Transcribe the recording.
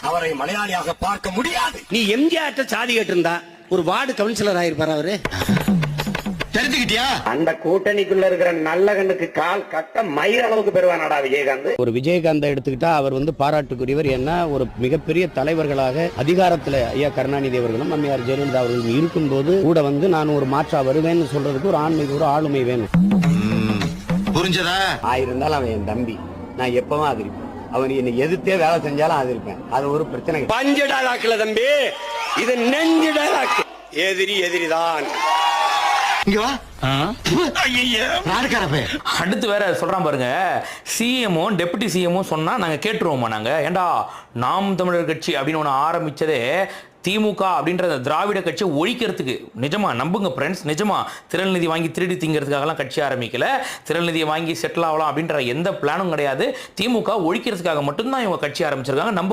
அவரை மலையாளியாக பார்க்க முடியாது. நீ எம்ஜிஆர் சாதி கேட்டிருந்தா ஒரு வார்டு கவுன்சிலர் ஆயிருப்பாரு அவரு. தெரிஞ்சுக்கிட்டியா? அந்த கூட்டணிக்குள்ள இருக்கிற நல்ல கண்ணுக்கு கால் கட்ட மயிர் அளவுக்கு பெறுவானாடா விஜயகாந்த். ஒரு விஜயகாந்த் எடுத்துக்கிட்டா அவர் பாராட்டுக்குரியவர். என்ன ஒரு மிகப்பெரிய தலைவர்களாக அதிகாரத்துல ஐயா கருணாநிதி அவர்களும் அம்மையார் ஜெயலலிதா அவர்களும் இருக்கும்போது கூட நான் ஒரு மாற்றா வருவேன்னு சொல்றதுக்கு ஒரு ஆண்மைக்கு ஒரு ஆளுமை வேணும். புரிஞ்சதா? ஆயிருந்தாலும் அவன் என் தம்பி, நான் எப்பவும் ஆதரிப்பேன். அவன் என்னை எதிர்த்தே வேலை செஞ்சாலும் ஆதரிப்பேன். அது ஒரு பிரச்சனை. பஞ்சடாலாக்குல தம்பி, இது நெஞ்சுடாலாக்கு. எதிரி எதிரிதான். அடுத்து வேற சொல்றான் பாருங்க, சிஎம்ஓ டெபுட்டி சிஎம்ஓ சொன்னா நாங்க கேட்டுருவோமா? நாங்க ஏண்டா நாம் தமிழர் கட்சி அப்படின்னு ஒன்று ஆரம்பிச்சதே திமுக அப்படின்ற திராவிட கட்சியை ஒழிக்கிறதுக்கு. நிஜமா நம்புங்க ஃப்ரெண்ட்ஸ், நிஜமா திரள் நிதி வாங்கி திருடி திங்கிறதுக்காகலாம் கட்சி ஆரம்பிக்கல. திரள் நிதியை வாங்கி செட்டில் ஆகலாம் அப்படின்ற எந்த பிளானும் கிடையாது. திமுக ஒழிக்கிறதுக்காக மட்டும்தான் இவங்க கட்சி ஆரம்பிச்சிருக்காங்க. நம்ப